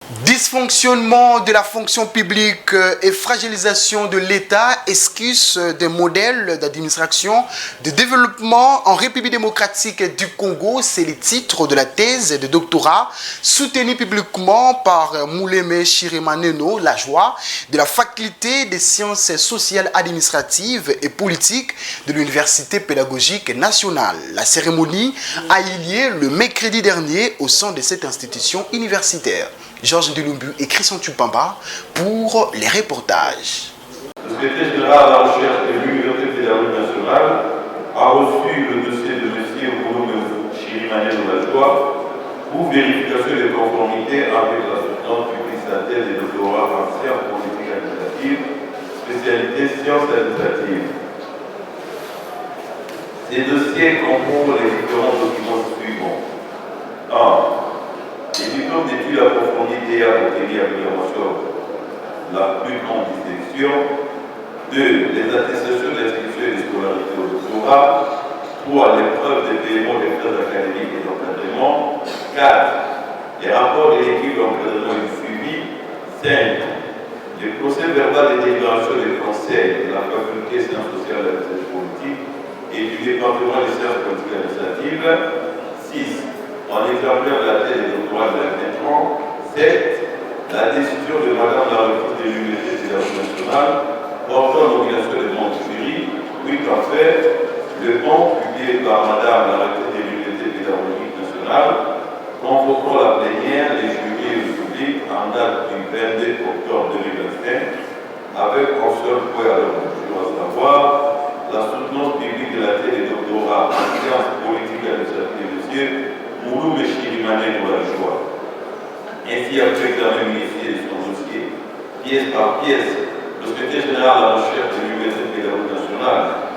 Dysfonctionnement de la fonction publique et fragilisation de l'État esquissent des modèles d'administration de développement en République démocratique du Congo. C'est le titre de la thèse de doctorat soutenue publiquement par Mouleme Chirimaneno Lajoie de la faculté des sciences sociales, administratives et politiques de l'Université pédagogique nationale. La cérémonie a eu lieu le mercredi dernier au sein de cette institution universitaire. Georges Ndelumbu et Christian Tupamba pour les reportages. Le secrétaire général à la recherche de l'Université pédagogique nationale a reçu le dossier de M. Mouleme Chirimaneno Lajoie pour vérification de conformité avec la substance publicitaire des doctorats en sciences politiques administratives, spécialité sciences administratives. Ces dossiers comportent les différents documents suivants. 1. Les diplômes d'études approfondies à obtenir la plus grande distinction. 2. Les attestations d'inscription et de scolarité au doctorat. 3. Les preuves de paiement des frais académiques et d'encadrement. 4. Les rapports de l'équipe d'encadrement et de suivi. 5. Les procès verbal de délibération des conseils de la faculté des sciences sociales et des politiques et du département des sciences politiques administratives. 6. En exemplaire de la thèse de doctorat de la Métron. 7. La décision de Madame la rectrice de l'Université pédagogique nationale portant nomination de membres du jury. 8. En fait, le compte publié par Madame la rectrice de l'Université pédagogique nationale convoquant la plénière des jurys et le public en date du 22 octobre 2025 avec un seul point à l'ordre du jour, à savoir la soutenance publique de la thèse de doctorat en sciences politiques et administratives de Mouleme Chirimaneno Lajoie. Ainsi, après l'examen minutieux de son dossier, pièce par pièce, le secrétaire général à la recherche de l'Université pédagogique nationale,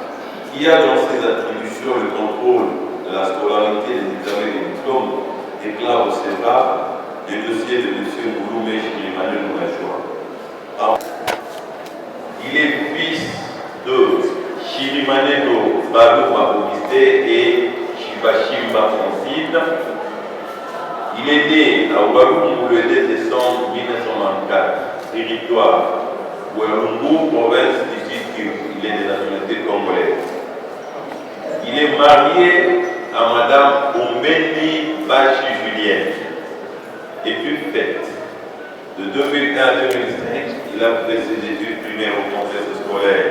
qui a dans ses attributions le contrôle de la scolarité des examens et des diplômes, déclare au Sénat le dossier de M. Mouleme Chirimaneno Lajoie. Il est fils de Chirimaneno Balou Augustin et Chibachimba Francine. Il est né à Ouagadougou le 2 décembre 1994, territoire Ouagadougou, province du Sud-Kivu. Il est de nationalité congolaise. Il est marié à Madame Ombeni Bachi Julienne. Études faites. De 2001 à 2005, il a fait ses études primaires au complexe scolaire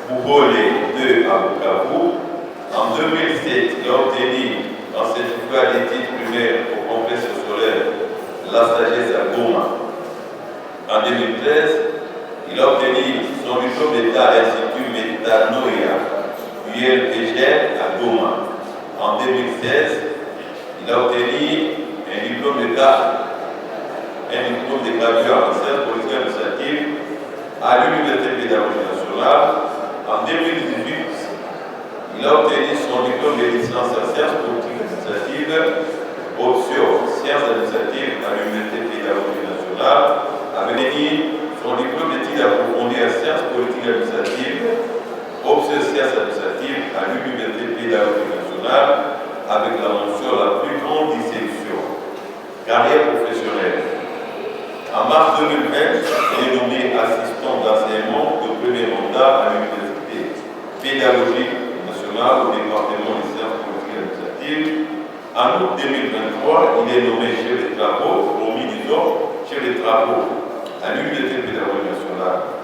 Boubolé 2 à Bukavu. En 2007, il a obtenu un certificat d'études primaires au complexe scolaire La Sagesse à Goma. En 2013, il a obtenu son diplôme d'État à l'Institut Métanoïa, ULPG à Goma. En 2016, il a obtenu un diplôme d'État, de gravure en sciences politiques administratives à l'Université pédagogique nationale. En 2018, il a obtenu son diplôme de licence en sciences politiques administratives, option sciences administratives à l'Université pédagogique nationale, avec son diplôme d'études approfondies en sciences politiques administratives, option sciences administratives à l'Université pédagogique nationale, avec la mention la plus grande distinction. Carrière professionnelle. En mars 2020, il est nommé assistant d'enseignement de premier mandat à l'Université pédagogique au département des sciences politiques et administratives. En août 2023, il est nommé chef de travaux, chef de travaux à l'Université pédagogique nationale.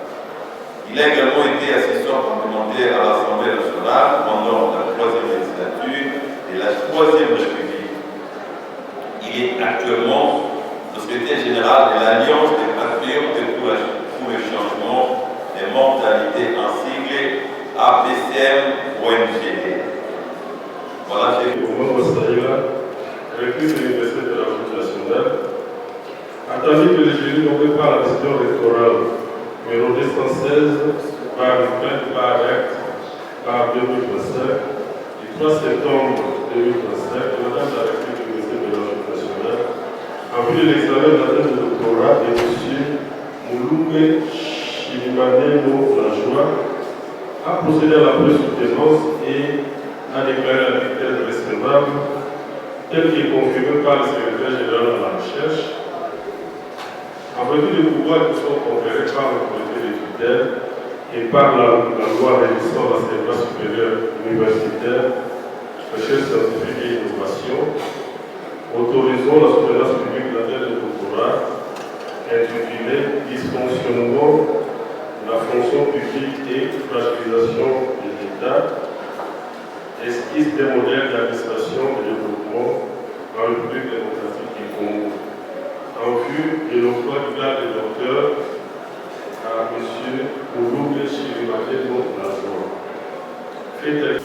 Il a également été assistant parlementaire à l'Assemblée nationale pendant la 3e législature et la 3e République. Il est actuellement le secrétaire général de l'Alliance des patriotes pour le changement des mentalités en sigle APCM ONGD. Voilà, j'ai Mohamed Wassaïla, recteur de l'Université pédagogique nationale, a tandis que le jury nommé par la décision électorale numéro 216 par une plainte par acte par 2025 du 3 septembre 2025 de Madame la rectrice de l'Université pédagogique nationale en vue de l'examen de la thèse de doctorat de M. Mouleme Chirimaneno Lajoie a procédé à la présoutenance et a déclaré la thèse recevable, telle qui est confirmée par le secrétaire général de la recherche. En vertu des pouvoirs qui sont conférés par l'autorité de tutelle et par la loi régissant l'enseignement supérieur universitaire, recherche scientifique et innovation, autorisons la surveillance publique de la thèse de doctorat intitulée Dysfonctionnement de la fonction publique et fragilisation de l'État, esquisse des modèles d'administration et de développement en République démocratique du Congo, en vue de l'emploi du grade de docteur à M. Ouloume Chirimademo Lazor.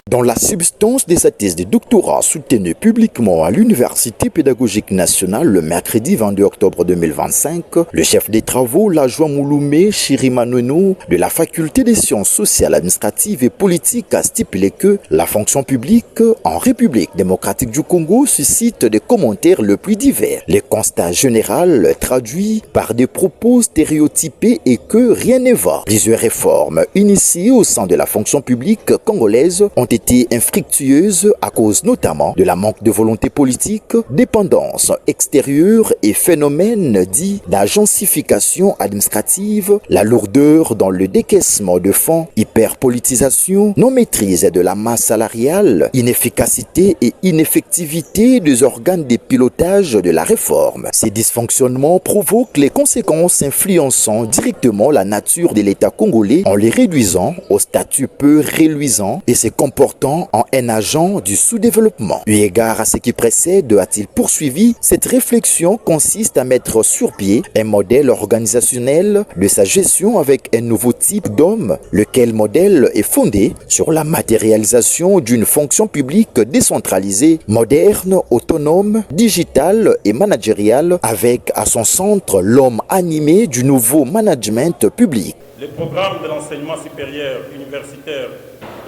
Dans la substance de sa thèse de doctorat soutenue publiquement à l'Université pédagogique nationale le mercredi 22 octobre 2025, le chef des travaux, l'adjoint Mouloumé Chirimanono de la faculté des sciences sociales, administratives et politiques a stipulé que la fonction publique en République démocratique du Congo suscite des commentaires le plus divers. Les constats généraux traduits par des propos stéréotypés et que rien ne va. Plusieurs réformes initiées au sein de la fonction publique congolaise ont été infructueuses à cause notamment de la manque de volonté politique, dépendance extérieure et phénomène dit d'agencification administrative, la lourdeur dans le décaissement de fonds, hyperpolitisation, non-maîtrise de la masse salariale, inefficacité et ineffectivité des organes de pilotage de la réforme. Ces dysfonctionnements provoquent les conséquences influençant directement la nature de l'État congolais en les réduisant au statut peu reluisant et se comportant en un agent du sous-développement. Eu égard à ce qui précède, a-t-il poursuivi, cette réflexion consiste à mettre sur pied un modèle organisationnel de sa gestion avec un nouveau type d'homme, lequel modèle est fondé sur la matérialisation d'une fonction publique décentralisée, moderne, autonome, digitale et managériale, avec à son centre l'homme animé du nouveau management public. Les programmes de l'enseignement supérieur universitaire,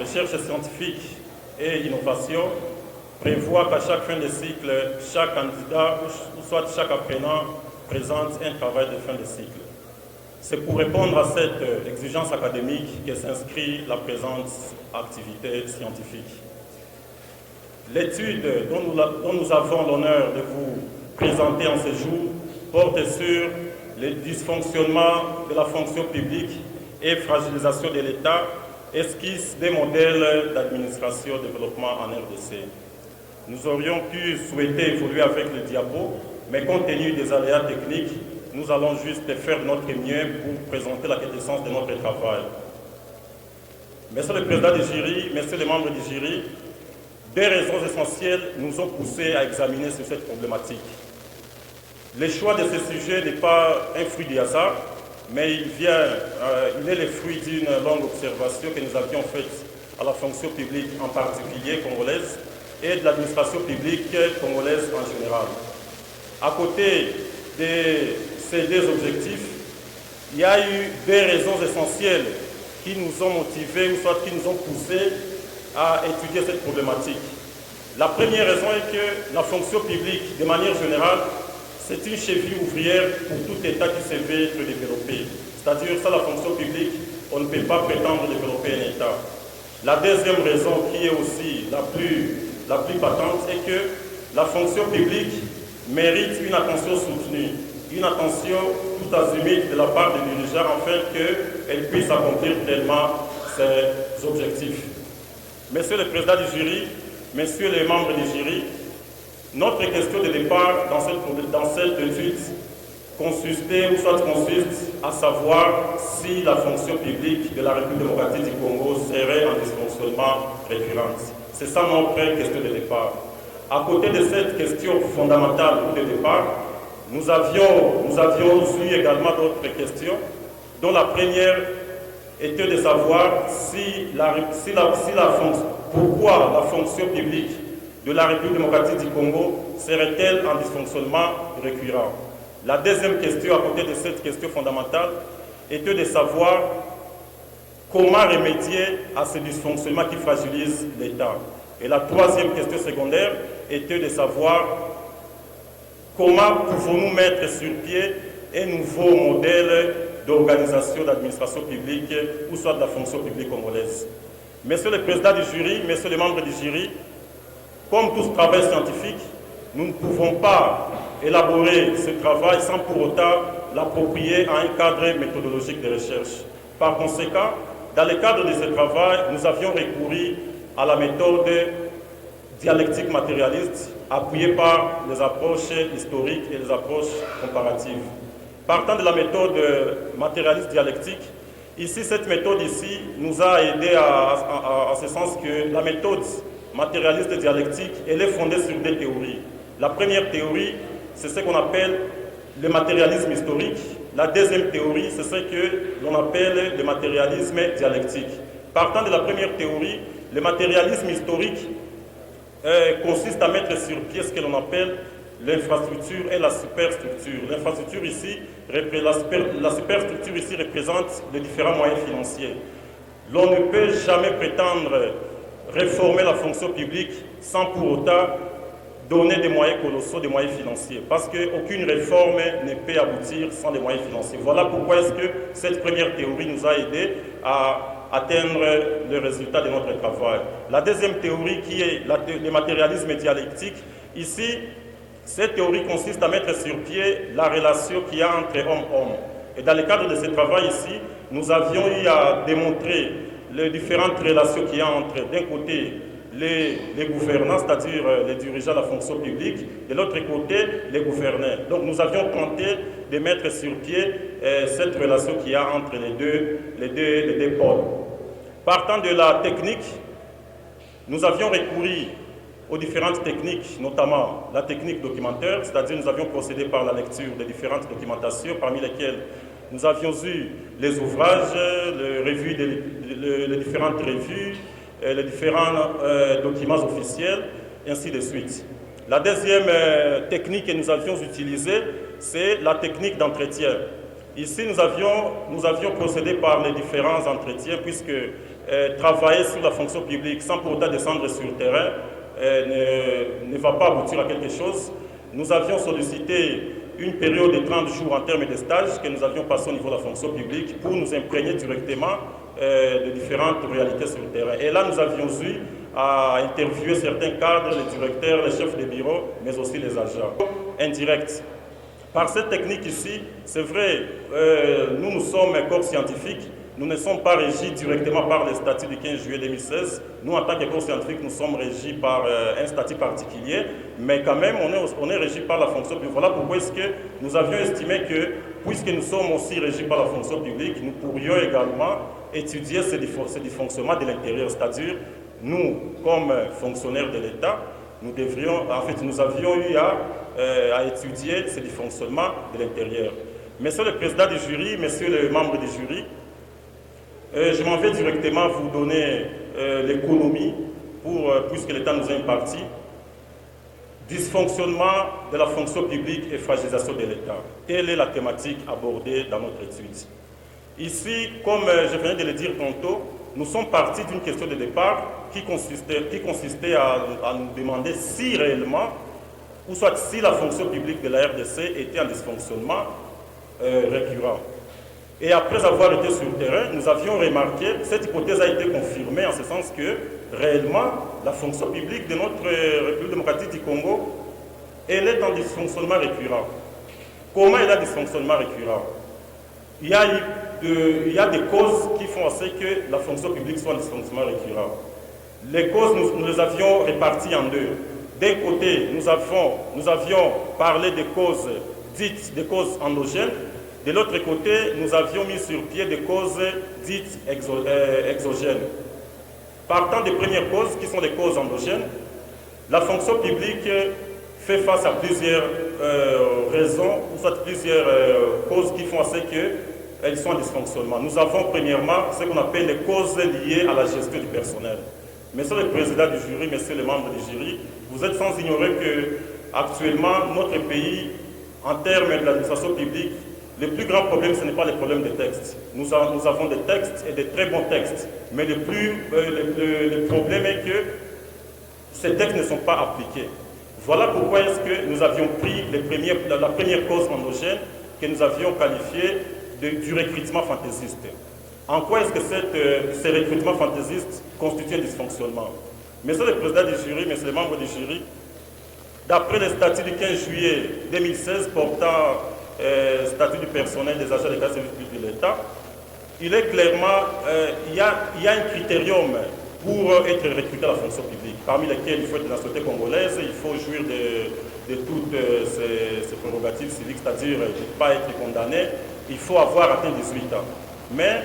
recherche scientifique et innovation prévoient qu'à chaque fin de cycle, chaque candidat ou soit chaque apprenant présente un travail de fin de cycle. C'est pour répondre à cette exigence académique que s'inscrit la présente activité scientifique. L'étude dont nous avons l'honneur de vous présenter en ce jour porte sur les dysfonctionnements de la fonction publique et fragilisation de l'État, esquisse des modèles d'administration développement en RDC. Nous aurions pu souhaiter évoluer avec le diapo, mais compte tenu des aléas techniques, nous allons juste faire de notre mieux pour présenter la quintessence de notre travail. Monsieur le Président du jury, messieurs les membres du jury, des raisons essentielles nous ont poussés à examiner sur cette problématique. Le choix de ce sujet n'est pas un fruit du hasard, mais il est le fruit d'une longue observation que nous avions faite à la fonction publique en particulier congolaise et de l'administration publique congolaise en général. À côté de ces deux objectifs, il y a eu des raisons essentielles qui nous ont motivés ou soit qui nous ont poussés à étudier cette problématique. La première raison est que la fonction publique, de manière générale, c'est une cheville ouvrière pour tout État qui se veut être développé. C'est-à-dire, ça, la fonction publique, on ne peut pas prétendre développer un État. La deuxième raison, qui est aussi la plus patente, est que la fonction publique mérite une attention soutenue, une attention tout azimut de la part des dirigeants afin qu'elle puisse accomplir pleinement ses objectifs. Monsieur le Président du jury, messieurs les membres du jury, notre question de départ dans cette étude consiste à savoir si la fonction publique de la République démocratique du Congo serait en dysfonctionnement récurrent. C'est ça notre question de départ. À côté de cette question fondamentale de départ, nous avions eu également d'autres questions, dont la première était de savoir pourquoi la fonction publique de la République démocratique du Congo serait-elle en dysfonctionnement récurrent. La deuxième question, à côté de cette question fondamentale, était de savoir comment remédier à ce dysfonctionnement qui fragilise l'État. Et la troisième question secondaire était de savoir comment pouvons-nous mettre sur pied un nouveau modèle d'organisation d'administration publique ou soit de la fonction publique congolaise. Monsieur le Président du jury, messieurs les membres du jury, comme tout ce travail scientifique, nous ne pouvons pas élaborer ce travail sans pour autant l'approprier à un cadre méthodologique de recherche. Par conséquent, dans le cadre de ce travail, nous avions recouru à la méthode dialectique matérialiste, appuyée par les approches historiques et les approches comparatives. Partant de la méthode matérialiste dialectique, ici, cette méthode ici nous a aidé à ce sens que la méthode matérialiste dialectique, elle est fondée sur deux théories. La première théorie, c'est ce qu'on appelle le matérialisme historique. La deuxième théorie, c'est ce que l'on appelle le matérialisme dialectique. Partant de la première théorie, le matérialisme historique consiste à mettre sur pied ce que l'on appelle l'infrastructure et la superstructure. L'infrastructure ici, la superstructure ici représente les différents moyens financiers. L'on ne peut jamais prétendre réformer la fonction publique sans pour autant donner des moyens colossaux, des moyens financiers, parce qu'aucune réforme ne peut aboutir sans des moyens financiers. Voilà pourquoi est-ce que cette première théorie nous a aidé à atteindre le résultat de notre travail. La deuxième théorie, qui est le matérialisme dialectique, ici, cette théorie consiste à mettre sur pied la relation qu'il y a entre homme-homme. Et dans le cadre de ce travail ici, nous avions eu à démontrer les différentes relations qu'il y a entre, d'un côté, les gouvernants, c'est-à-dire les dirigeants de la fonction publique, de l'autre côté, les gouverneurs. Donc nous avions tenté de mettre sur pied cette relation qu'il y a entre les deux pôles. Partant de la technique, nous avions recouru aux différentes techniques, notamment la technique documentaire, c'est-à-dire nous avions procédé par la lecture de différentes documentations, parmi lesquelles nous avions eu les ouvrages, les différentes revues, les différents documents officiels, ainsi de suite. La deuxième technique que nous avions utilisée, c'est la technique d'entretien. Ici, nous avions procédé par les différents entretiens, puisque travailler sur la fonction publique sans pour autant descendre sur le terrain ne va pas aboutir à quelque chose. Nous avions sollicité une période de 30 jours en termes de stage que nous avions passé au niveau de la fonction publique pour nous imprégner directement de différentes réalités sur le terrain. Et là, nous avions eu à interviewer certains cadres, les directeurs, les chefs de bureau, mais aussi les agents. Indirect. Par cette technique ici, c'est vrai, nous sommes un corps scientifique, nous ne sommes pas régis directement par les statuts du 15 juillet 2016. Nous, en tant que corps scientifique, nous sommes régis par un statut particulier, mais quand même, on est régis par la fonction publique. Voilà pourquoi est-ce que nous avions estimé que, puisque nous sommes aussi régis par la fonction publique, nous pourrions également étudier ces dysfonctionnements de l'intérieur, c'est-à-dire, nous, comme fonctionnaires de l'État, nous avions eu à étudier ces dysfonctionnements de l'intérieur. Monsieur le président du jury, messieurs les membres du jury, je m'en vais directement vous donner l'économie, puisque l'État nous a imparti. Dysfonctionnement de la fonction publique et fragilisation de l'État. Telle est la thématique abordée dans notre étude. Ici, comme je venais de le dire tantôt, nous sommes partis d'une question de départ qui consistait à nous demander si réellement, ou soit si la fonction publique de la RDC était en dysfonctionnement récurrent. Et après avoir été sur le terrain, nous avions remarqué, cette hypothèse a été confirmée en ce sens que, réellement, la fonction publique de notre République démocratique du Congo, elle est en dysfonctionnement récurrent. Comment elle est en dysfonctionnement récurrent? Il y a des causes qui font en sorte que la fonction publique soit en dysfonctionnement récurrent. Les causes, nous les avions réparties en deux. D'un côté, nous avions parlé des causes dites des causes endogènes. De l'autre côté, nous avions mis sur pied des causes dites exogènes. Partant des premières causes, qui sont les causes endogènes, la fonction publique fait face à plusieurs raisons, ou soit plusieurs causes qui font en sorte qu'elles sont en dysfonctionnement. Nous avons premièrement ce qu'on appelle les causes liées à la gestion du personnel. Monsieur le président du jury, messieurs les membres du jury, vous êtes sans ignorer que actuellement notre pays, en termes de l'administration publique, le plus grand problème, ce n'est pas le problème des textes. Nous avons des textes et de très bons textes. Mais le problème est que ces textes ne sont pas appliqués. Voilà pourquoi est-ce que nous avions pris la première cause endogène que nous avions qualifiée du recrutement fantaisiste. En quoi est-ce que ces recrutements fantaisistes constituent un dysfonctionnement? Monsieur le président du jury, messieurs les membres du jury, d'après les statuts du 15 juillet 2016 portant statut du personnel des agents des cadres publics de l'État, il est clairement, il y a un critérium pour être recruté à la fonction publique, parmi lesquels il faut être de la société congolaise, il faut jouir de toutes ces prérogatives civiques, c'est-à-dire ne pas être condamné, il faut avoir atteint 18 ans. Mais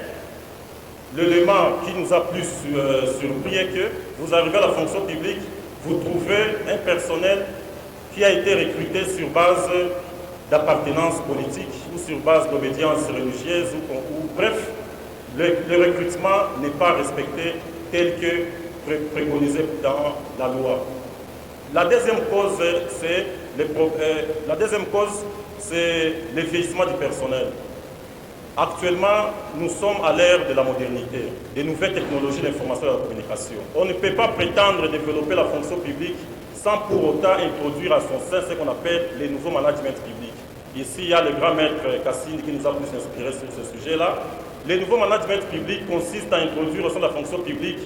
l'élément qui nous a plus surpris est que vous arrivez à la fonction publique, vous trouvez un personnel qui a été recruté sur base d'appartenance politique ou sur base d'obédience religieuse ou bref, le recrutement n'est pas respecté tel que préconisé dans la loi. La deuxième cause, c'est le vieillissement du personnel. Actuellement, nous sommes à l'ère de la modernité, des nouvelles technologies d'information et de la communication. On ne peut pas prétendre développer la fonction publique sans pour autant introduire à son sein ce qu'on appelle les nouveaux managements publics. Ici, il y a le grand maître Cassine qui nous a plus inspiré sur ce sujet-là. Les nouveaux managements publics consistent à introduire au sein de la fonction publique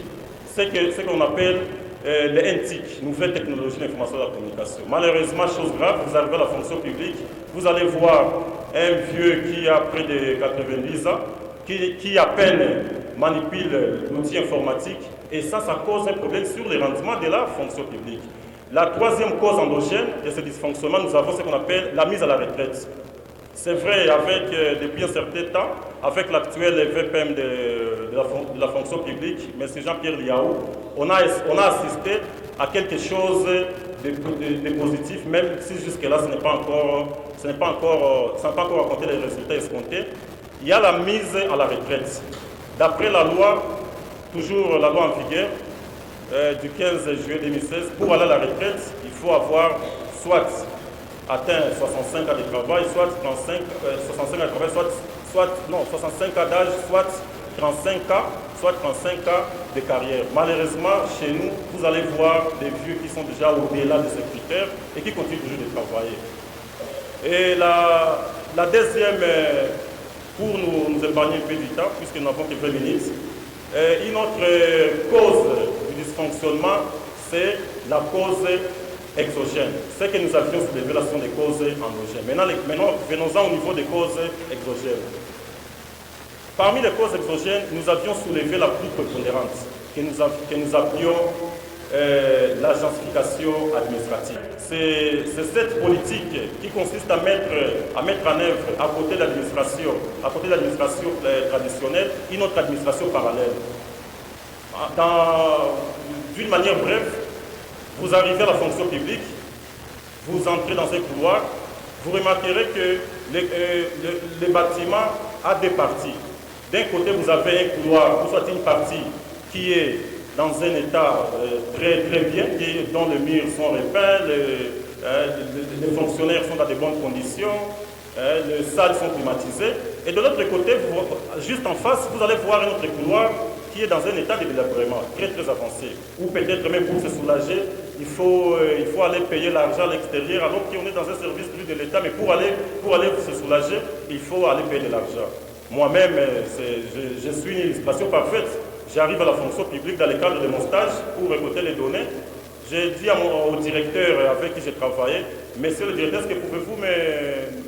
ce qu'on appelle les NTIC, nouvelles technologies d'information et de la communication. Malheureusement, chose grave, vous arrivez à la fonction publique, vous allez voir un vieux qui a près de 90 ans, qui à peine manipule l'outil informatique, et ça cause un problème sur les rendements de la fonction publique. La troisième cause endogène de ce dysfonctionnement, nous avons ce qu'on appelle la mise à la retraite. C'est vrai, depuis un certain temps, avec l'actuel VPM de la fonction publique, M. Jean-Pierre Liaou, on a assisté à quelque chose de positif, même si jusque-là, ça n'a pas encore raconté les résultats escomptés. Il y a la mise à la retraite. D'après la loi, toujours la loi en vigueur, du 15 juillet 2016, pour aller à la retraite, il faut avoir soit atteint 65 ans de travail, soit 65 ans de travail, soit 65 ans d'âge, soit 35 ans de carrière. Malheureusement, chez nous, vous allez voir des vieux qui sont déjà au-delà de ces critères et qui continuent toujours de travailler. Et la deuxième, pour nous épargner un peu du temps, puisque nous n'avons que 20 minutes, une autre cause du dysfonctionnement, c'est la cause exogène. C'est que nous avions soulevé, là sont des causes endogènes. Maintenant venons-en au niveau des causes exogènes. Parmi les causes exogènes, nous avions soulevé la plus prépondérante, que nous appelions l'agencification administrative. C'est cette politique qui consiste à mettre en œuvre, à côté de l'administration traditionnelle, une autre administration parallèle. D'une manière brève, vous arrivez à la fonction publique, vous entrez dans un couloir, vous remarquerez que le bâtiment a deux parties. D'un côté, vous avez un couloir, ou soit une partie qui est dans un état très bien, dont les murs sont repeints, les fonctionnaires sont dans de bonnes conditions, les salles sont climatisées. Et de l'autre côté, juste en face, vous allez voir un autre couloir qui est dans un état de délabrement très avancé. Ou peut-être même pour se soulager, il faut aller payer l'argent à l'extérieur, alors qu'on est dans un service public de l'État, mais pour aller se soulager, il faut aller payer de l'argent. Moi-même, je suis une illustration parfaite. J'arrive à la fonction publique dans le cadre de mon stage pour récolter les données. J'ai dit au directeur avec qui j'ai travaillé, monsieur le directeur, est-ce que pouvez-vous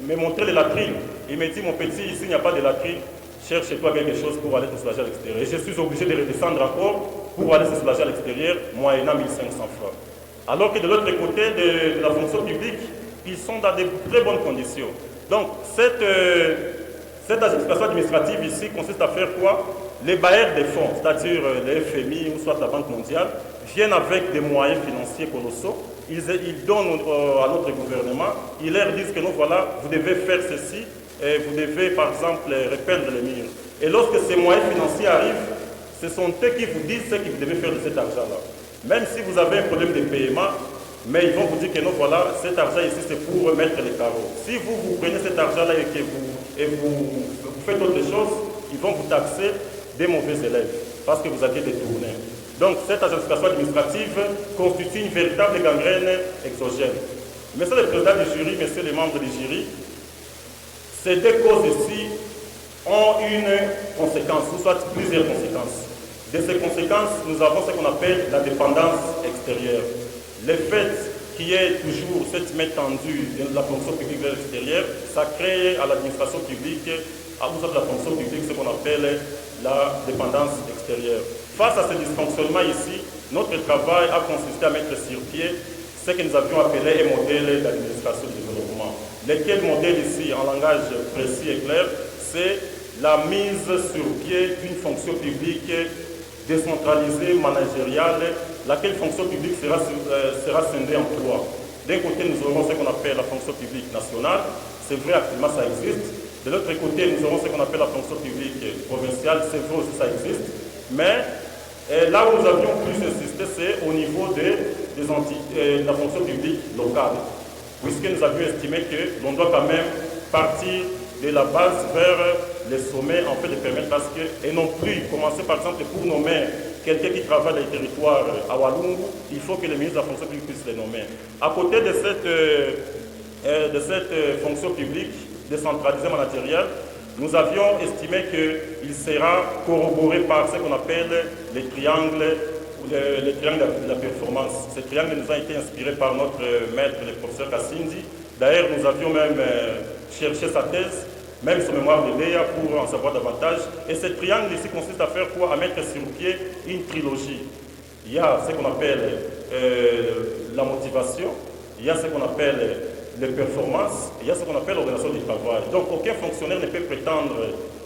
me montrer les latrines? Il m'a dit, mon petit, ici il n'y a pas de latrine, cherche-toi quelque chose pour aller te soulager à l'extérieur. Et je suis obligé de redescendre encore pour aller se soulager à l'extérieur, moyennant 1500 francs. Alors que de l'autre côté de la fonction publique, ils sont dans de très bonnes conditions. Donc, cette administration administrative ici consiste à faire quoi? Les bailleurs des fonds, c'est-à-dire les FMI ou soit la Banque mondiale, viennent avec des moyens financiers colossaux. Ils donnent à notre gouvernement, ils leur disent que non, voilà, vous devez faire ceci, et vous devez par exemple repeindre les murs. Et lorsque ces moyens financiers arrivent, ce sont eux qui vous disent ce que vous devez faire de cet argent-là. Même si vous avez un problème de paiement, mais ils vont vous dire que non, voilà, cet argent ici c'est pour remettre les carreaux. Si vous prenez cet argent-là et vous faites autre chose, ils vont vous taxer des mauvais élèves parce que vous aviez détourné. Donc cette agencification administrative constitue une véritable gangrène exogène. Monsieur le président du jury, messieurs les membres du jury, ces deux causes ici ont une conséquence, ou soit plusieurs conséquences. De ces conséquences, nous avons ce qu'on appelle la dépendance extérieure. Le fait qui est toujours cette main tendue de la fonction publique vers l'extérieur, ça crée à l'administration publique, à la fonction publique, ce qu'on appelle la dépendance extérieure. Face à ce dysfonctionnement ici, notre travail a consisté à mettre sur pied ce que nous avions appelé un modèle d'administration de développement. Lequel modèle ici, en langage précis et clair, c'est la mise sur pied d'une fonction publique décentralisée, managériale, laquelle fonction publique sera scindée en trois. D'un côté, nous aurons ce qu'on appelle la fonction publique nationale. C'est vrai, actuellement, ça existe. De l'autre côté, nous aurons ce qu'on appelle la fonction publique provinciale. C'est vrai aussi, ça existe. Mais là où nous avions plus insisté, c'est au niveau de la fonction publique locale. Puisque nous avions estimé que l'on doit quand même partir de la base vers les sommets, en fait, de permettre à ce que, et non plus commencer par exemple pour nommer quelqu'un qui travaille dans les territoires à Walungu, il faut que le ministre de la fonction publique puisse les nommer. À côté de cette fonction publique décentralisée managériale, nous avions estimé qu'il sera corroboré par ce qu'on appelle les triangles de la performance. Ces triangles nous ont été inspirés par notre maître, le professeur Kassindi. D'ailleurs, nous avions même cherché sa thèse, même son mémoire de Léa, pour en savoir davantage. Et ce triangle ici consiste à faire quoi? À mettre sur pied une trilogie. Il y a ce qu'on appelle la motivation, il y a ce qu'on appelle les performances, il y a ce qu'on appelle l'organisation du travail. Donc aucun fonctionnaire ne peut prétendre,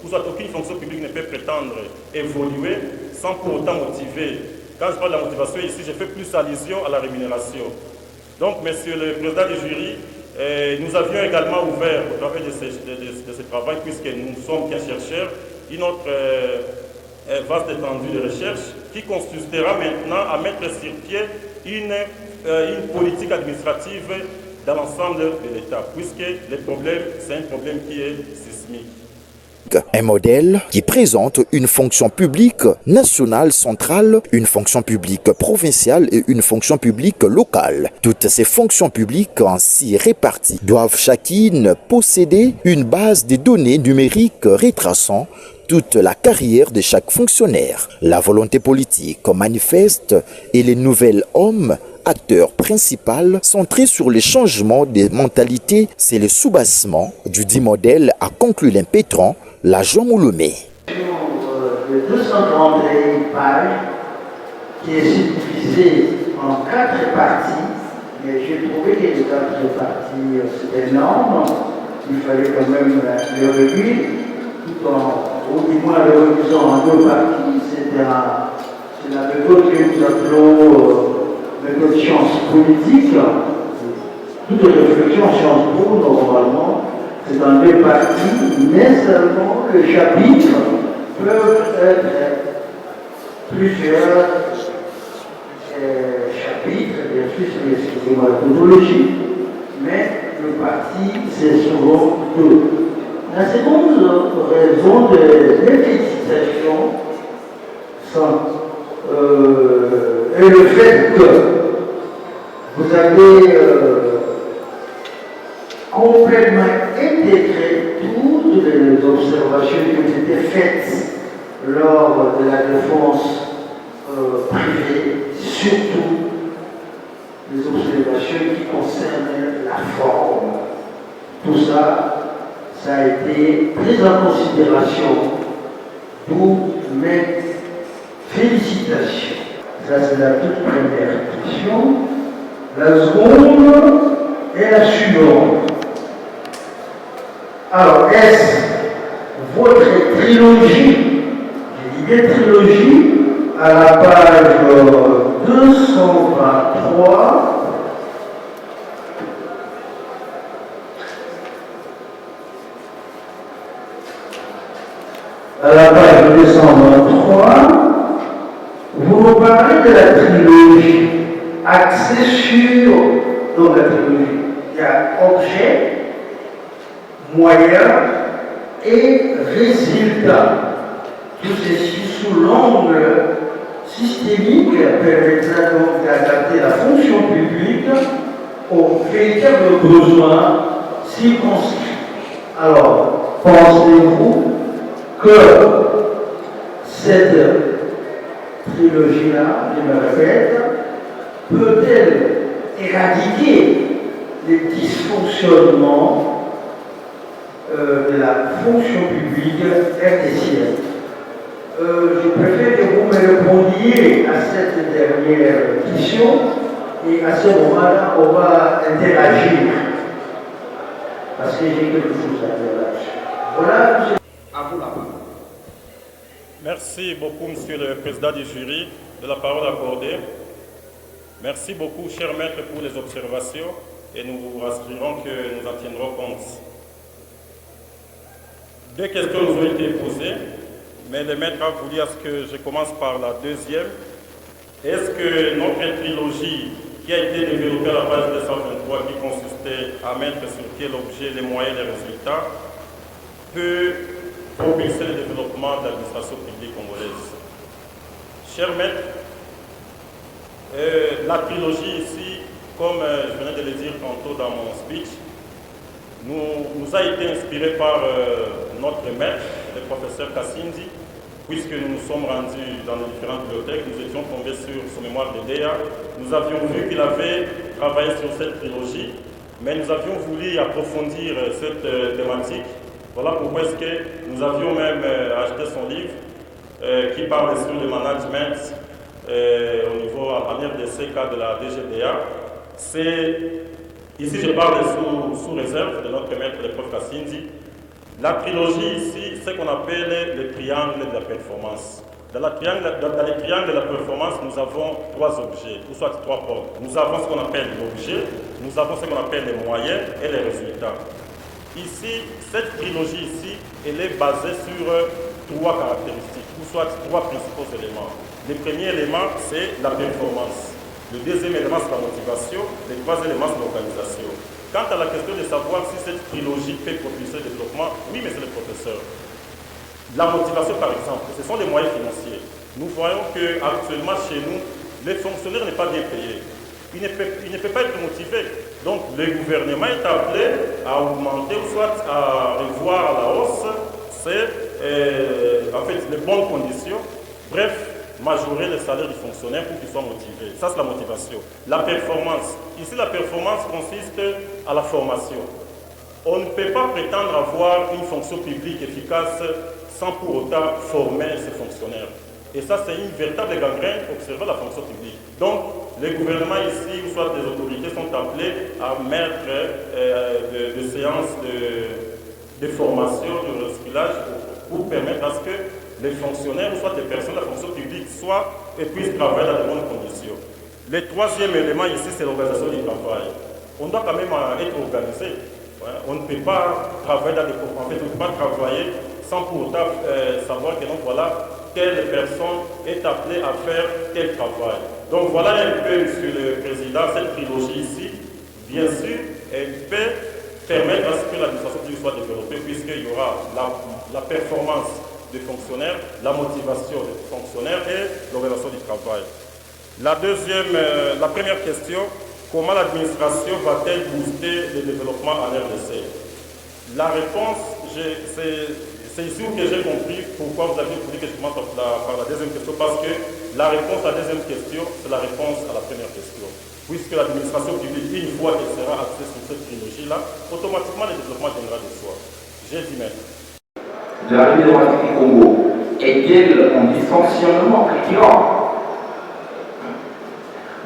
ou soit aucune fonction publique ne peut prétendre évoluer sans pour autant motiver. Quand je parle de la motivation ici, je fais plus allusion à la rémunération. Donc, monsieur le président du jury, nous avions également ouvert, au travers de ce travail, puisque nous sommes qu'un chercheur, une autre vaste étendue de recherche qui consistera maintenant à mettre sur pied une politique administrative dans l'ensemble de l'État, puisque le problème, c'est un problème qui est sismique. Un modèle qui présente une fonction publique nationale centrale, une fonction publique provinciale et une fonction publique locale. Toutes ces fonctions publiques ainsi réparties doivent chacune posséder une base de données numériques retraçant toute la carrière de chaque fonctionnaire. La volonté politique manifeste et les nouvelles hommes acteur principal centré sur le changement des mentalités, c'est le soubassement du dit modèle, a conclu l'impétrant la Joie Mouloumé. Sur les 231 pages, qui est subdivisé en 4 parties, mais j'ai trouvé que les 4 parties c'était énorme, il fallait quand même le réduire, tout en, au moins le réduisant en 2 parties, c'est la méthode que nous appelons méthode science politique. Toute réflexion en sciences po, normalement, c'est dans 2 parties, mais seulement les chapitres peuvent être plusieurs chapitres, bien sûr, excusez-moi la tautologie, mais le parti, c'est souvent 2. La seconde raison de l'efficacité est le fait que vous avez complètement intégré toutes les observations qui ont été faites lors de la défense privée, surtout les observations qui concernent la forme. Tout ça, ça a été pris en considération pour mes félicitations. Ça, c'est la toute première question. La seconde est la suivante. Alors, est-ce votre trilogie, j'ai dit bien trilogie, à la page 223, à la page 223, vous nous parlez de la trilogie axée sur, donc la trilogie, il y a objet, moyen et résultat. Tout ceci sous l'angle systémique permettra donc d'adapter la fonction publique aux véritables besoins circonscrits. Alors, pensez-vous que cette trilogie-là, je me répète, peut-elle éradiquer les dysfonctionnements de la fonction publique RDCienne. Je préfère que vous me répondiez à cette dernière question et à ce moment-là, on va interagir. Parce que j'ai quelque chose à dire là-dessus. Voilà, monsieur. À vous la parole. Merci beaucoup, monsieur le président du jury, de la parole accordée. Merci beaucoup, cher maître, pour les observations et nous vous rassurons que nous en tiendrons compte. Deux questions nous ont été posées, mais le maître a voulu à ce que je commence par la deuxième. Est-ce que notre trilogie qui a été développée à la page 223, qui consistait à mettre sur quel objet les moyens et les résultats, peut propulser le développement de l'administration publique congolaise? Cher maître, la trilogie ici, comme je venais de le dire tantôt dans mon speech, nous a été inspiré par notre maître, le professeur Kassindi, puisque nous nous sommes rendus dans les différentes bibliothèques, nous étions tombés sur son mémoire de DEA. Nous avions vu qu'il avait travaillé sur cette trilogie, mais nous avions voulu approfondir cette thématique. Voilà pourquoi est-ce que nous avions même acheté son livre qui parle sur le management au niveau en RDC cas de la DGDA. Ici je parle sous réserve de notre maître, le prof Kassindi. La trilogie ici, c'est ce qu'on appelle le triangle de la performance. Dans les triangles de la performance, nous avons trois objets, ou soit trois pôles. Nous avons ce qu'on appelle l'objet, nous avons ce qu'on appelle les moyens et les résultats. Ici, cette trilogie ici, elle est basée sur trois caractéristiques, ou soit trois principaux éléments. Le premier élément, c'est la performance. Le deuxième élément, c'est la motivation. Le troisième élément, c'est l'organisation. Quant à la question de savoir si cette trilogie peut propulser le développement, oui, mais c'est le professeur. La motivation, par exemple, ce sont les moyens financiers. Nous voyons qu'actuellement, chez nous, le fonctionnaire n'est pas bien payé. Il ne peut pas être motivé. Donc, le gouvernement est appelé à augmenter ou soit à revoir à la hausse en fait, les bonnes conditions. Bref, majorer le salaire du fonctionnaire pour qu'il soit motivé. Ça, c'est la motivation. La performance. Ici, la performance consiste à la formation. On ne peut pas prétendre avoir une fonction publique efficace sans pour autant former ses fonctionnaires. Et ça, c'est une véritable gangrène observant la fonction publique. Donc, les gouvernements ici, ou soit des autorités, sont appelés à mettre des séances de formation, de recyclage pour permettre à ce que les fonctionnaires, ou soit les personnes de la fonction publique, puissent travailler dans de bonnes conditions. Le troisième élément ici, c'est l'organisation du travail. On doit quand même être organisé. On ne peut pas travailler dans des coopératives, on ne peut pas travailler sans pour autant savoir que donc voilà, quelle personne est appelée à faire quel travail. Donc voilà un peu, Monsieur le Président, cette trilogie ici, bien sûr, elle peut permettre à ce que l'administration publique soit développée, puisqu'il y aura la performance des fonctionnaires, la motivation des fonctionnaires et l'organisation du travail. La première question, comment l'administration va-t-elle booster le développement en RDC? La réponse, c'est ici où j'ai compris pourquoi vous avez voulu que je commence par la deuxième question, parce que la réponse à la deuxième question, c'est la réponse à la première question. Puisque l'administration publique, une fois qu'elle sera axée sur cette trilogie-là, automatiquement le développement viendra de soi. J'ai dit maître. De la République démocratique du Congo est-elle en dysfonctionnement récurrent?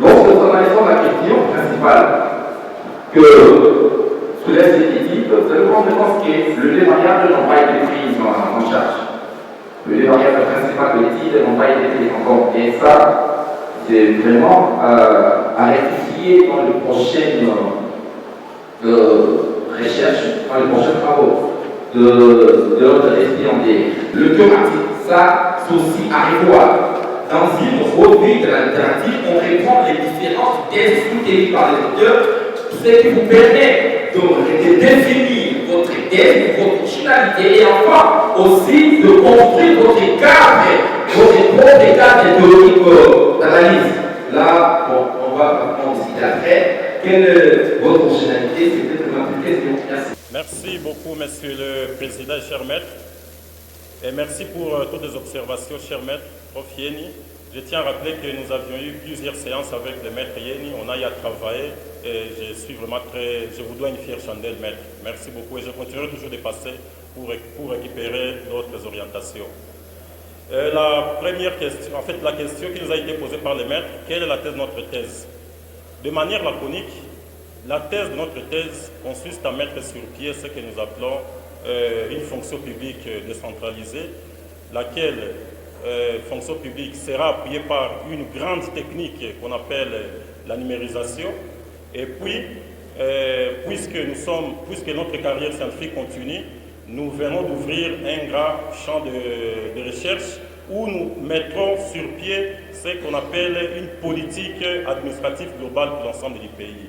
Lorsque nous analysons la question principale que soulève cette équipe, vous allez prendre compte que le lait variable n'ont pas été pris en charge. Le lait variable principal de l'étude n'ont pas été pris en compte. Et ça, c'est vraiment à rectifier dans les prochaines recherches, dans les prochains travaux de notre SPND. Le thématique, ça, c'est aussi à revoir. Dans une revue de l'alternative, on répond les différentes thèses soutenues par les auteurs, ce qui vous permet de définir votre thèse, votre finalité, et enfin aussi de construire votre cadre, votre propre cadre théorique d'analyse. Là, bon, on va en discuter après. Quelle est votre finalité? C'est peut-être ma question. Merci. Merci beaucoup, Monsieur le Président et cher maître. Et merci pour toutes les observations, cher maître, prof Yeni. Je tiens à rappeler que nous avions eu plusieurs séances avec le maître Yeni, on a eu à travailler et je suis vraiment je vous dois une fière chandelle, maître. Merci beaucoup et je continuerai toujours de passer pour récupérer d'autres orientations. La première question, en fait la question qui nous a été posée par le maître, quelle est la thèse de notre thèse? De manière laconique, la thèse de notre thèse consiste à mettre sur pied ce que nous appelons une fonction publique décentralisée, laquelle fonction publique sera appuyée par une grande technique qu'on appelle la numérisation. Et puis, puisque notre carrière scientifique continue, nous venons d'ouvrir un grand champ de recherche où nous mettrons sur pied ce qu'on appelle une politique administrative globale pour l'ensemble du pays.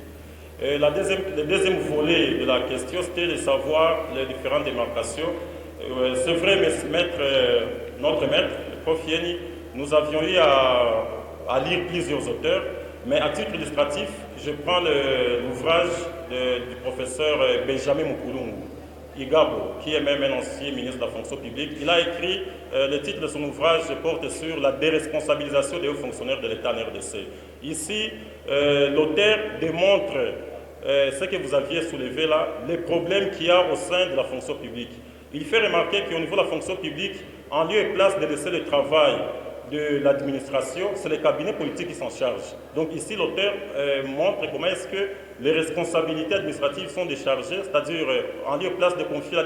Le deuxième volet de la question, c'était de savoir les différentes démarcations. C'est vrai, notre maître, le prof Yeni, nous avions eu à lire plusieurs auteurs, mais à titre illustratif, je prends l'ouvrage du professeur Benjamin Mukulungu, Igabo, qui est même un ancien ministre de la fonction publique. Il a écrit, le titre de son ouvrage porte sur la déresponsabilisation des hauts fonctionnaires de l'État en RDC. Ici, l'auteur démontre ce que vous aviez soulevé là, les problèmes qu'il y a au sein de la fonction publique. Il fait remarquer qu'au niveau de la fonction publique, en lieu et place de laisser le travail de l'administration, c'est les cabinets politiques qui s'en chargent. Donc ici, l'auteur montre comment est-ce que les responsabilités administratives sont déchargées, c'est-à-dire en lieu et place de confier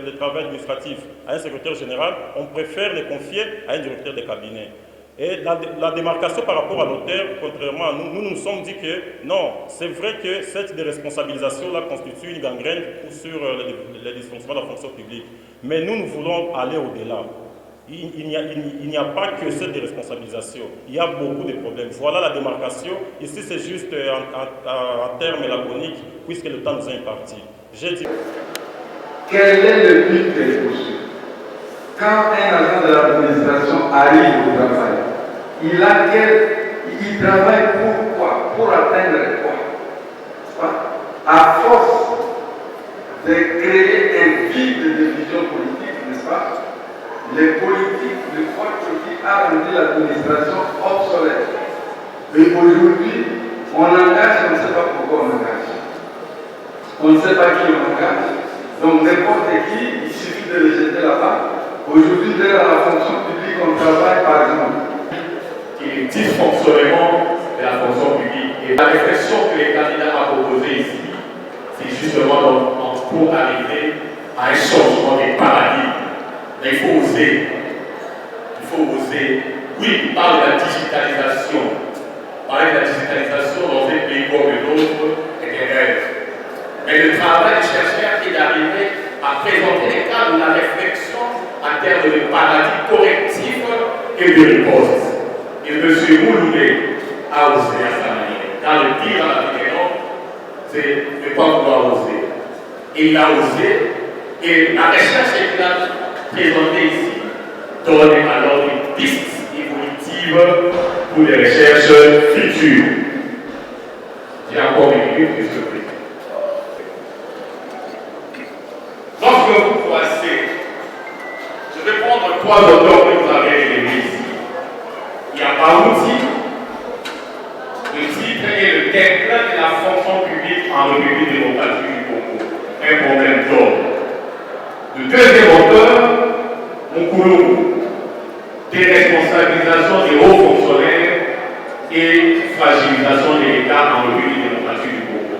le travail administratif à un secrétaire général, on préfère le confier à un directeur de cabinet. Et la démarcation par rapport à l'auteur, contrairement à nous, nous sommes dit que non, c'est vrai que cette déresponsabilisation-là constitue une gangrène sur les dysfonctionnements de la fonction publique. Mais nous voulons aller au-delà. Il n'y a pas que cette déresponsabilisation, il y a beaucoup de problèmes. Voilà la démarcation. Ici, c'est juste en termes laconiques, puisque le temps nous est imparti. J'ai dit... Quel est le but des poursuites? Quand un agent de l'administration arrive au travail, il travaille pour quoi? Pour atteindre quoi? À force de créer un vide de division politique, n'est-ce pas? Les politiques, le pouvoir politique a rendu l'administration obsolète. Et aujourd'hui, on engage, on ne sait pas pourquoi on engage. On ne sait pas qui on engage. Donc n'importe qui, il suffit de le jeter là-bas. Aujourd'hui, dans la fonction publique, on travaille par exemple. Et le dysfonctionnement de la fonction publique. Et la réflexion que les candidats ont proposée ici, c'est justement pour arriver à un changement de paradigme. Mais il faut oser. Il faut oser. Oui, on parle de la digitalisation. Parler de la digitalisation dans un pays comme le nôtre est un rêve. Mais le travail du chercheur est d'arriver à présenter les cadres de la réflexion en termes de paradigme correctif et de riposte. Et M. Moulouné a osé à sa manière. Dans le dire à la différence, c'est ne pas vouloir oser. Et il a osé, et la recherche qu'il a présentée ici donne alors une piste évolutive pour les recherches futures. J'ai encore une minute, s'il vous plaît. Lorsque vous croisez, je vais prendre 3 auteurs que vous avez élevés ici. Il y a Baouti, le titre est le déclin de la fonction publique en République démocratique du Congo, un problème d'ordre. Le deuxième auteur, Mukulungu, déresponsabilisation des hauts fonctionnaires et fragilisation de l'État en République démocratique du Congo.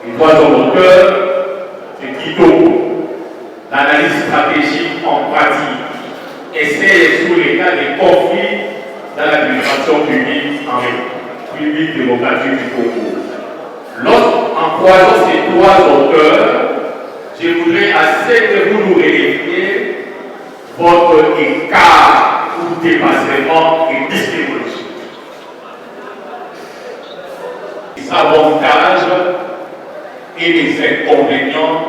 Le troisième auteur, c'est Kitoko, l'analyse stratégique en pratique, essai sur l'état des conflits dans l'administration publique en République démocratique du Congo. En croisant ces 3 auteurs, je voudrais assez que vous nous révéliez votre écart ou dépassement épistémologique. Les avantages et les inconvénients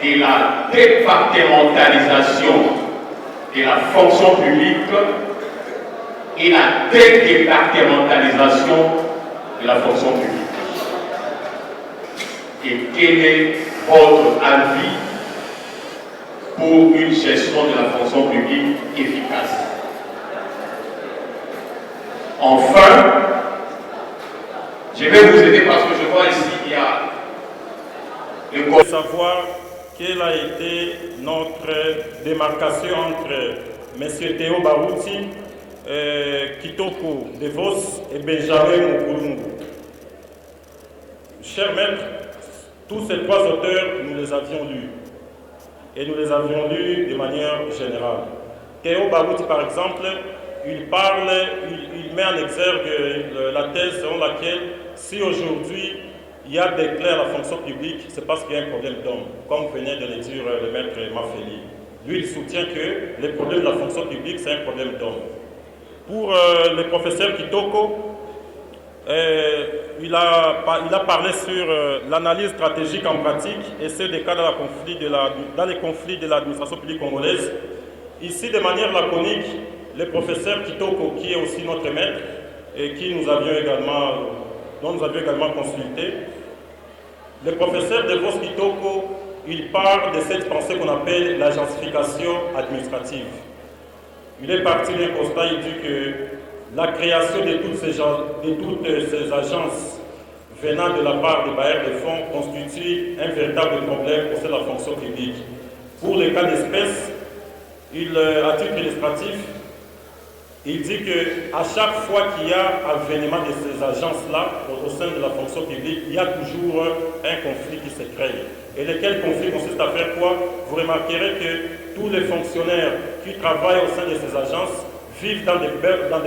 de la départementalisation de la fonction publique et la départementalisation de la fonction publique. Et quel est votre avis pour une gestion de la fonction publique efficace? Enfin, je vais vous aider parce que je vois ici qu'il y a Il faut savoir quelle a été notre démarcation entre M. Théo Barouti, Kitoko Devos et Benjamin Mukulungu. Chers maîtres, tous ces trois auteurs, nous les avions lus. Et nous les avions lus de manière générale. Théo Barouti, par exemple, il met en exergue la thèse selon laquelle si aujourd'hui il y a des clercs à la fonction publique, c'est parce qu'il y a un problème d'homme, comme venait de le dire le maître Mafeli. Lui, il soutient que les problèmes de la fonction publique, c'est un problème d'homme. Pour le professeur Kitoko, il a parlé sur l'analyse stratégique en pratique et c'est des cas dans les conflits de l'administration publique congolaise. Ici, de manière laconique, le professeur Kitoko, qui est aussi notre maître et dont nous avions également consulté, le professeur Devos Kitoko, il parle de cette pensée qu'on appelle l'agentification administrative. Il est parti d'un constat, il dit que la création de toutes ces agences venant de la part des bailleurs de fonds constitue un véritable problème pour la fonction publique. Pour les cas d'espèce, à titre illustratif, il dit qu'à chaque fois qu'il y a avènement de ces agences-là au sein de la fonction publique, il y a toujours un conflit qui se crée. Et lequel conflit consiste à faire quoi? Vous remarquerez que tous les fonctionnaires qui travaillent au sein de ces agences vivent dans de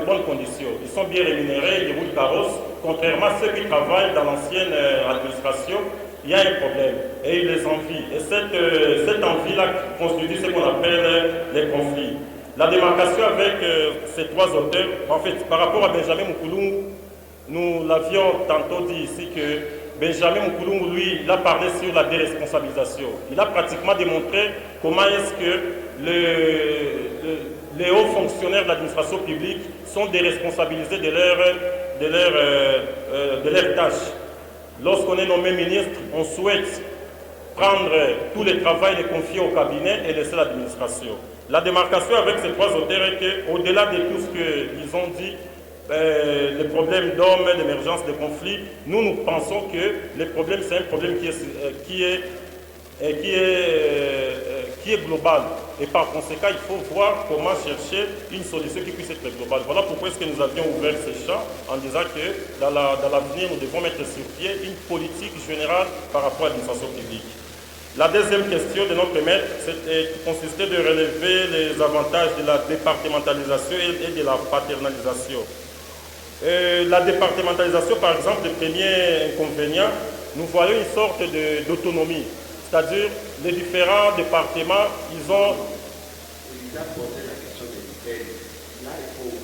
bonnes conditions. Ils sont bien rémunérés, ils roulent carrosse, contrairement à ceux qui travaillent dans l'ancienne administration. Il y a un problème et ils les envient. Et cette envie-là constitue ce qu'on appelle les conflits. La démarcation avec ces trois auteurs, en fait, par rapport à Benjamin Mukulungu, nous l'avions tantôt dit ici que Benjamin Mukulungu, lui, il a parlé sur la déresponsabilisation. Il a pratiquement démontré comment est-ce que les hauts fonctionnaires de l'administration publique sont déresponsabilisés de leurs tâches. Lorsqu'on est nommé ministre, on souhaite prendre tout le travail, le confier au cabinet et laisser l'administration. La démarcation avec ces trois auteurs est qu'au-delà de tout ce qu'ils ont dit, les problèmes d'hommes, l'émergence des conflits, nous pensons que le problème, c'est un problème qui est global. Et par conséquent, il faut voir comment chercher une solution qui puisse être globale. Voilà pourquoi est-ce que nous avions ouvert ce champ en disant que dans l'avenir, nous devons mettre sur pied une politique générale par rapport à l'administration publique. La deuxième question de notre maître consistait de relever les avantages de la départementalisation et de la paternalisation. La départementalisation, par exemple, le premier inconvénient, nous voyons une sorte d'autonomie. C'est-à-dire, les différents départements, ils ont... Il a posé la question de l'IPEN. Là, il faut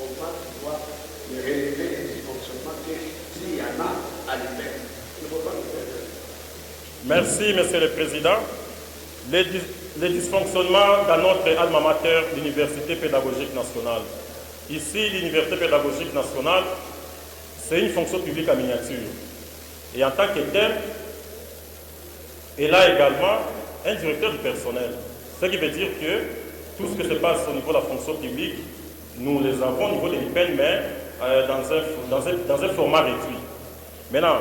comprendre qu'il doit relever les dysfonctionnements s'il y en a à l'IPEN. Il ne faut pas le faire. Merci, Monsieur le Président. Les dysfonctionnements dans notre alma mater, l'Université pédagogique nationale. Ici, l'Université pédagogique nationale, c'est une fonction publique à miniature. Et en tant que tel, elle a également un directeur du personnel. Ce qui veut dire que tout ce qui se passe au niveau de la fonction publique, nous les avons au niveau de l'IPEN, mais dans un format réduit. Maintenant,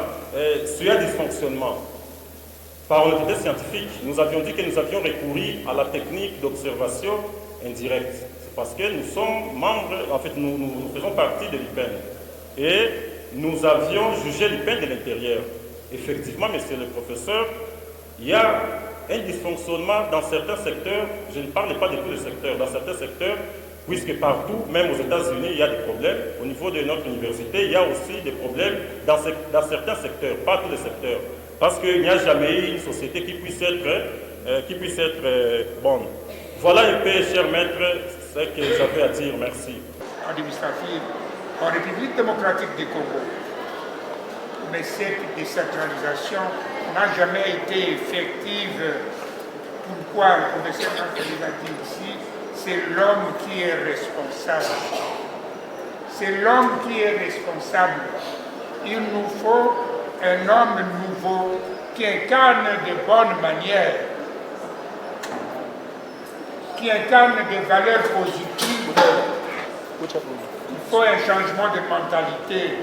sur un dysfonctionnement, par honnêteté scientifique, nous avions dit que nous avions recouru à la technique d'observation indirecte. C'est parce que nous sommes membres, en fait, nous faisons partie de l'IPEN. Et nous avions jugé l'IPEN de l'intérieur. Effectivement, monsieur le professeur, il y a un dysfonctionnement dans certains secteurs, je ne parle pas de tous les secteurs, dans certains secteurs, puisque partout, même aux États-Unis, il y a des problèmes. Au niveau de notre université, il y a aussi des problèmes dans certains secteurs, pas tous les secteurs. Parce qu'il n'y a jamais eu une société qui puisse être bonne. Voilà un peu, cher maître, ce que j'avais à dire. Merci. Administrative en République démocratique du Congo. Mais cette décentralisation n'a jamais été effective. Pourquoi le professeur Mafeli l'a dit ici, c'est l'homme qui est responsable. C'est l'homme qui est responsable. Il nous faut un homme nouveau qui incarne de bonnes manières, qui incarne des valeurs positives Il faut un changement de mentalité.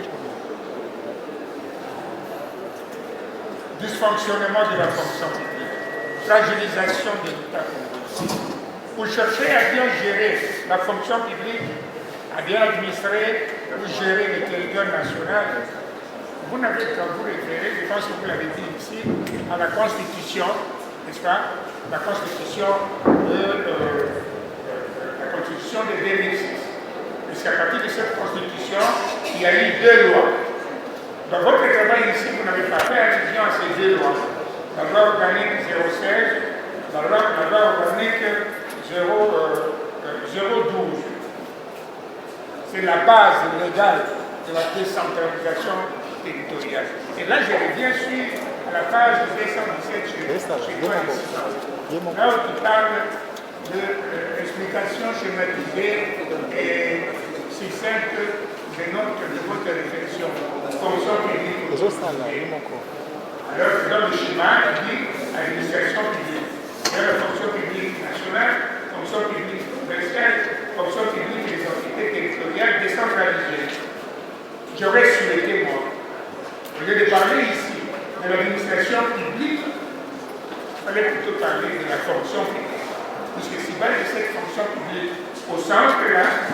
Dysfonctionnement de la fonction publique, fragilisation de l'État congolais. Vous cherchez à bien gérer la fonction publique, à bien administrer ou gérer le territoire national. Vous n'avez qu'à vous référer, je pense que vous l'avez dit ici, à la Constitution, n'est-ce pas? La Constitution de 2006. Puisqu'à partir de cette Constitution, il y a eu 2 lois. Dans votre travail ici, vous n'avez pas fait allusion à ces 2 lois. La loi organique 016, la loi organique 012. C'est la base légale de la décentralisation territoriale. Et là, je reviens sur la page 217 chez toi ici. Là où tu parles de l'explication schématisée et succincte de votre réflexion. Fonction publique. Alors, dans le schéma, il dit administration publique. Il y a la fonction publique nationale, fonction publique provinciale, fonction publique des entités territoriales décentralisées. J'aurais souhaité, moi, au lieu de parler ici de l'administration publique, il fallait plutôt parler de la fonction publique. Puisque si bas de cette fonction publique, au centre là,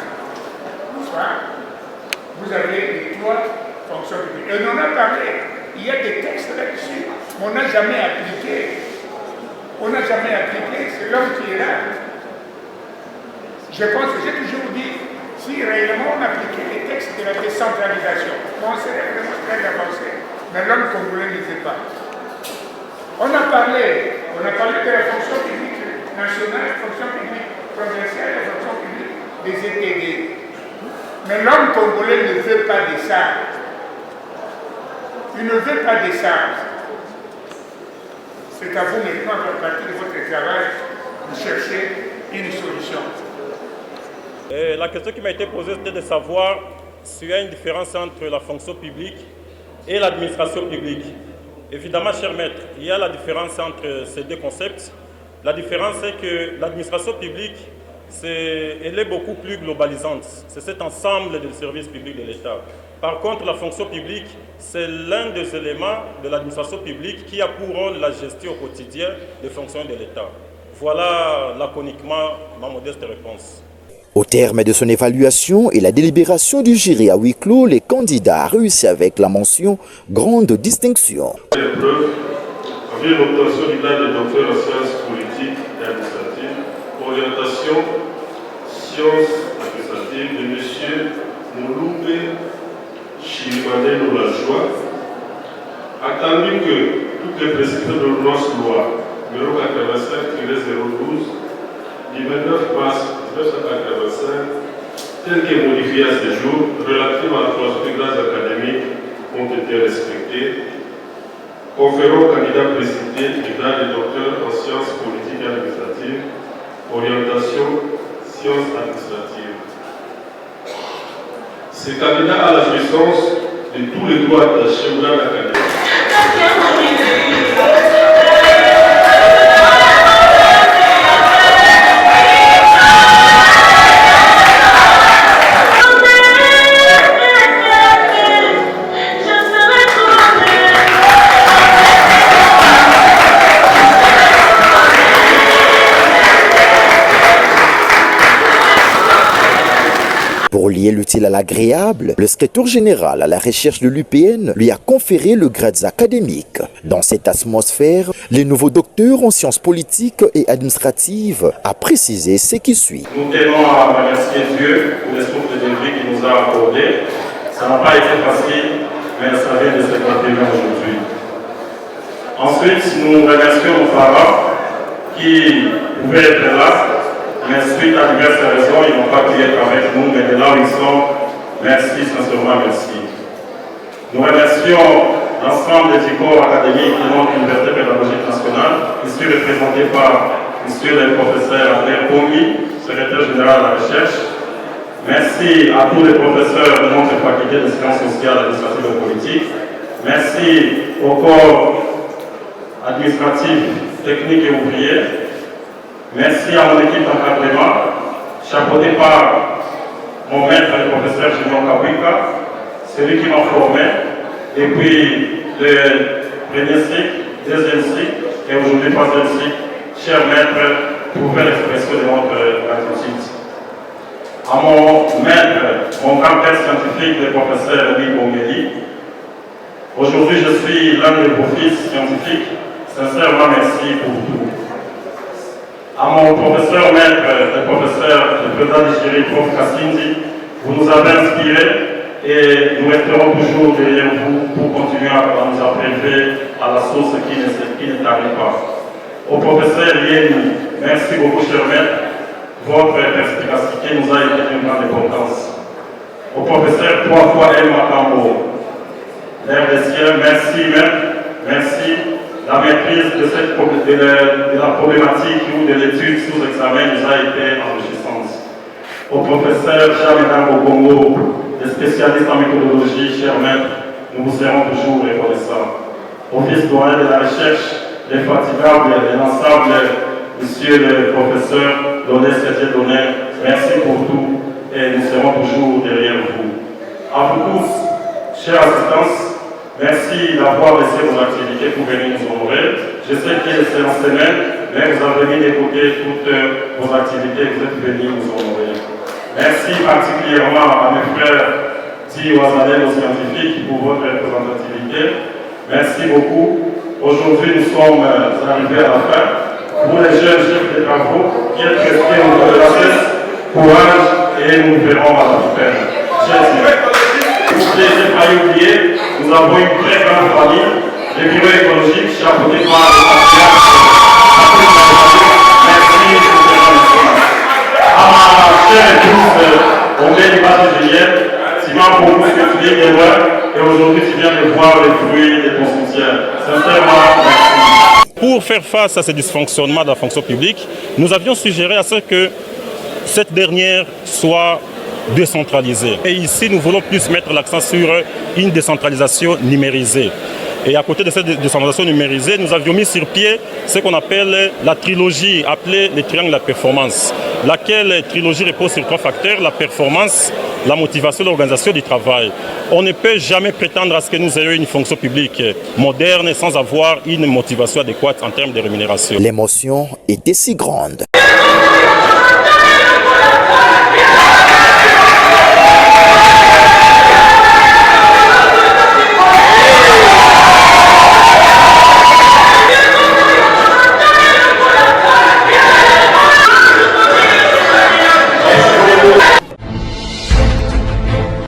vous avez les 3 fonctions publiques. Et on en a parlé. Il y a des textes là-dessus. Mais on n'a jamais appliqué. On n'a jamais appliqué. C'est l'homme qui est là. Je pense que j'ai toujours dit, si réellement on appliquait les textes de la décentralisation, on serait vraiment très avancé. Mais l'homme congolais ne le fait pas. On a parlé de la fonction publique nationale, la fonction publique provinciale, la fonction publique des ETD. Mais l'homme congolais ne veut pas de ça. Il ne veut pas de ça. C'est à vous maintenant, à partir de votre travail, de chercher une solution. La question qui m'a été posée, c'était de savoir s'il y a une différence entre la fonction publique et l'administration publique. Évidemment, cher maître, il y a la différence entre ces 2 concepts. La différence, c'est que l'administration publique, elle est beaucoup plus globalisante. C'est cet ensemble de services publics de l'État. Par contre, la fonction publique, c'est l'un des éléments de l'administration publique qui a pour rôle la gestion au quotidien des fonctions de l'État. Voilà laconiquement ma modeste réponse. Au terme de son évaluation et la délibération du jury à huis clos, les candidats réussissent avec la mention « Grande distinction ». L'épreuve avait l'obtention du grade de docteur en sciences politiques et administratives, orientation sciences administratives de M. Mouloube Chirimane Noulajoie, attendu que toutes les prescriptions de l'ordonnance loi numéro 85-012 du 29 mars 1985, telle qu'est modifiée à ce jour, relative à la formation des grades académiques, ont été respectées, conférant au candidat précité du grade de docteur en sciences politiques et administratives, orientation sciences administratives. Ce candidat a la jouissance de tous les droits attachés au grade académique. Pour lier l'utile à l'agréable, le secrétaire général à la recherche de l'UPN lui a conféré le grade académique. Dans cette atmosphère, le nouveau docteur en sciences politiques et administratives a précisé ce qui suit. Nous tenons à remercier Dieu pour les souffles de vie qu'il nous a accordés. Ça n'a pas été facile, mais ça vient de se confirmer aujourd'hui. Ensuite, nous remercions nos parents qui pouvaient être là. Mais suite à diverses raisons, ils n'ont pas pu être avec nous, mais de là où ils sont, merci, sincèrement merci. Nous remercions l'ensemble des corps académiques de notre Université pédagogique nationale, ici représenté par M. le professeur André Pongi, secrétaire général de la recherche. Merci à tous les professeurs de notre faculté de sciences sociales, administratives et politiques. Merci au corps administratif, technique et ouvrier. Merci à mon équipe d'encadrement, chapeautée par mon maître, le professeur Junior Kawika, celui qui m'a formé, et puis le premier cycle, deuxième cycle, et aujourd'hui troisième cycle, cher maître, pour faire l'expression de notre gratitude. À mon maître, mon grand-père scientifique, le professeur Louis Bomeli, aujourd'hui je suis l'un de vos fils scientifiques, sincèrement merci pour tout. À mon professeur maître, le professeur, le président du jury, prof Kassindi, vous nous avez inspirés et nous resterons toujours derrière vous pour continuer à nous abreuver à la sauce qui ne t'arrive pas. Au professeur Yeni, merci beaucoup cher maître, votre perspicacité nous a été d'une grande importance. Au professeur trois fois El Makambo, l'air des cieux, merci maître, merci. La maîtrise de la problématique ou de l'étude sous examen nous a été enrichissante. Au professeur Jean-Médard Ogongo, des spécialistes en méthodologie, cher maître, nous vous serons toujours reconnaissants. Au vice-doyen de la recherche, l'infatigable et l'ensemble, monsieur le professeur Donnet Serge Donnet, merci pour tout et nous serons toujours derrière vous. À vous tous, chers assistants, merci d'avoir laissé vos activités pour venir nous honorer. Je sais qu'il est en semaine, mais vous avez mis d'écouter toutes vos activités, vous êtes venus nous honorer. Merci particulièrement à mes frères Di Ouazadel aux scientifiques pour votre représentativité. Merci beaucoup. Aujourd'hui, nous sommes arrivés à la fin. Pour les jeunes chefs de travaux qui êtes restés au cours de la cesse, courage et nous verrons à la fin. Pour que je n'ai pas oublié, nous avons une très grande famille, le bureau écologique chapeauté par le merci, à ma chère épouse, on met l'image de Juliette, tu m'as beaucoup ce que tu dis, et aujourd'hui tu viens de voir les fruits de ton soutien. Sincèrement, merci. Pour faire face à ces dysfonctionnements de la fonction publique, nous avions suggéré à ce que cette dernière soit décentralisée. Et ici, nous voulons plus mettre l'accent sur une décentralisation numérisée. Et à côté de cette décentralisation numérisée, nous avions mis sur pied ce qu'on appelle la trilogie, appelée le triangle de la performance, laquelle trilogie repose sur trois facteurs, la performance, la motivation et l'organisation du travail. On ne peut jamais prétendre à ce que nous ayons une fonction publique moderne sans avoir une motivation adéquate en termes de rémunération. L'émotion était si grande.